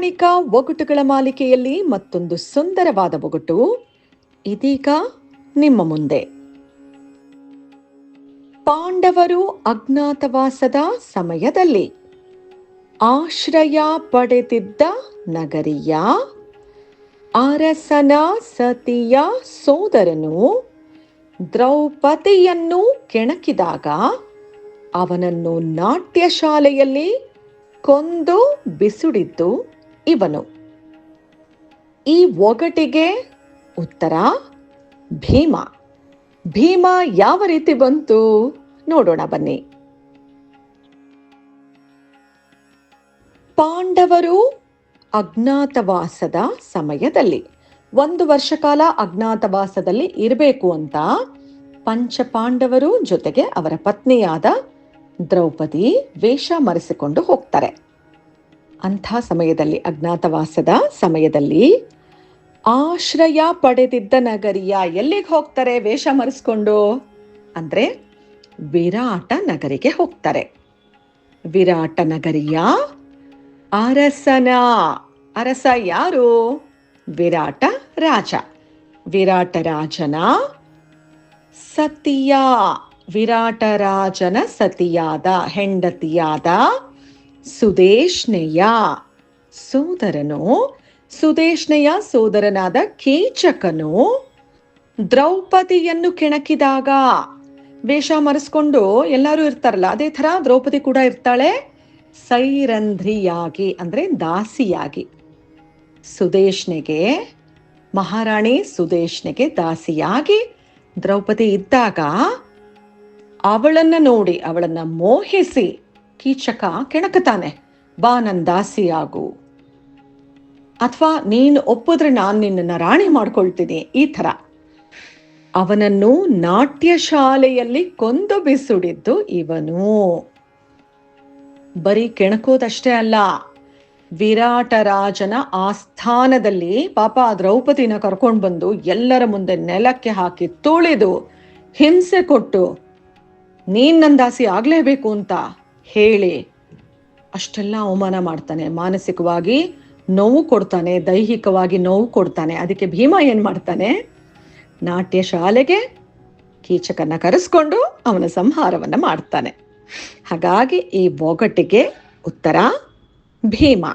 ಪೌರಾಣಿಕ ಒಗಟುಗಳ ಮಾಲಿಕೆಯಲ್ಲಿ ಮತ್ತೊಂದು ಸುಂದರವಾದ ಒಗಟು ಇದೀಗ ನಿಮ್ಮ ಮುಂದೆ. ಪಾಂಡವರು ಅಜ್ಞಾತವಾಸದ ಸಮಯದಲ್ಲಿ ಆಶ್ರಯ ಪಡೆದಿದ್ದ ನಗರಿಯ ಅರಸನ ಸತಿಯ ಸೋದರನು ದ್ರೌಪದಿಯನ್ನು ಕೆಣಕಿದಾಗ ಅವನನ್ನು ನಾಟ್ಯಶಾಲೆಯಲ್ಲಿ ಕೊಂದು ಬಿಸುಡಿದ್ದು ಇವನು. ಈ ಒಗಟಿಗೆ ಉತ್ತರ ಭೀಮ. ಭೀಮ ಯಾವ ರೀತಿ ಬಂತು ನೋಡೋಣ ಬನ್ನಿ. ಪಾಂಡವರು ಅಜ್ಞಾತವಾಸದ ಸಮಯದಲ್ಲಿ 1 ವರ್ಷ ಕಾಲ ಅಜ್ಞಾತವಾಸದಲ್ಲಿ ಇರಬೇಕು ಅಂತ ಪಂಚಪಾಂಡವರು ಜೊತೆಗೆ ಅವರ ಪತ್ನಿಯಾದ ದ್ರೌಪದಿ ವೇಷ ಮರೆಸಿಕೊಂಡು ಹೋಗ್ತಾರೆ. ಅಂಥ ಸಮಯದಲ್ಲಿ, ಅಜ್ಞಾತವಾಸದ ಸಮಯದಲ್ಲಿ ಆಶ್ರಯ ಪಡೆದಿದ್ದ ನಗರಿಯ ಎಲ್ಲಿಗೆ ಹೋಗ್ತಾರೆ ವೇಷ ಮರೆಸ್ಕೊಂಡು ಅಂದ್ರೆ ವಿರಾಟ ನಗರಿಗೆ ಹೋಗ್ತಾರೆ. ವಿರಾಟ ನಗರಿಯ ಅರಸ ಯಾರು? ವಿರಾಟ ರಾಜ. ವಿರಾಟ ರಾಜನ ಸತಿಯ, ವಿರಾಟ ರಾಜನ ಸತಿಯಾದ ಹೆಂಡತಿಯಾದ ಸುದೇಶ್ನೆಯ ಸೋದರನು, ಸುದೇಶ್ನೆಯ ಸೋದರನಾದ ಕೀಚಕನು ದ್ರೌಪದಿಯನ್ನು ಕೆಣಕಿದಾಗ, ವೇಷ ಮರೆಸ್ಕೊಂಡು ಎಲ್ಲರೂ ಇರ್ತಾರಲ್ಲ ಅದೇ ಥರ ದ್ರೌಪದಿ ಕೂಡ ಇರ್ತಾಳೆ, ಸೈರಂಧ್ರಿಯಾಗಿ ಅಂದ್ರೆ ದಾಸಿಯಾಗಿ. ಸುದೇಶ್ನೆಗೆ, ಮಹಾರಾಣಿ ಸುದೇಶ್ನೆಗೆ ದಾಸಿಯಾಗಿ ದ್ರೌಪದಿ ಇದ್ದಾಗ ಅವಳನ್ನ ನೋಡಿ, ಅವಳನ್ನ ಮೋಹಿಸಿ ಕೀಚಕ ಕೆಣಕತಾನೆ, ಬಾ ನನ್ ದಾಸಿಯಾಗು, ಅಥವಾ ನೀನು ಒಪ್ಪಿದ್ರೆ ನಾನು ನಿನ್ನನ್ನು ರಾಣಿ ಮಾಡ್ಕೊಳ್ತೀನಿ, ಈ ಥರ. ಅವನನ್ನು ನಾಟ್ಯಶಾಲೆಯಲ್ಲಿ ಕೊಂದು ಬಿಸುಡಿದ್ದು ಇವನು. ಬರೀ ಕೆಣಕೋದಷ್ಟೇ ಅಲ್ಲ, ವಿರಾಟ ರಾಜನ ಆಸ್ಥಾನದಲ್ಲಿ ಪಾಪ ದ್ರೌಪದಿನ ಕರ್ಕೊಂಡು ಬಂದು ಎಲ್ಲರ ಮುಂದೆ ನೆಲಕ್ಕೆ ಹಾಕಿ ತುಳಿದು ಹಿಂಸೆ ಕೊಟ್ಟು ನೀನ್ ನನ್ನ ದಾಸಿ ಆಗ್ಲೇಬೇಕು ಅಂತ ಹೇಳಿ ಅಷ್ಟೆಲ್ಲ ಅವಮಾನ ಮಾಡ್ತಾನೆ. ಮಾನಸಿಕವಾಗಿ ನೋವು ಕೊಡ್ತಾನೆ, ದೈಹಿಕವಾಗಿ ನೋವು ಕೊಡ್ತಾನೆ. ಅದಕ್ಕೆ ಭೀಮ ಏನ್ ಮಾಡ್ತಾನೆ, ನಾಟ್ಯ ಶಾಲೆಗೆ ಕೀಚಕನ್ನ ಕರೆಸ್ಕೊಂಡು ಅವನ ಸಂಹಾರವನ್ನ ಮಾಡ್ತಾನೆ. ಹಾಗಾಗಿ ಈ ಒಗಟಿಗೆ ಉತ್ತರ ಭೀಮ.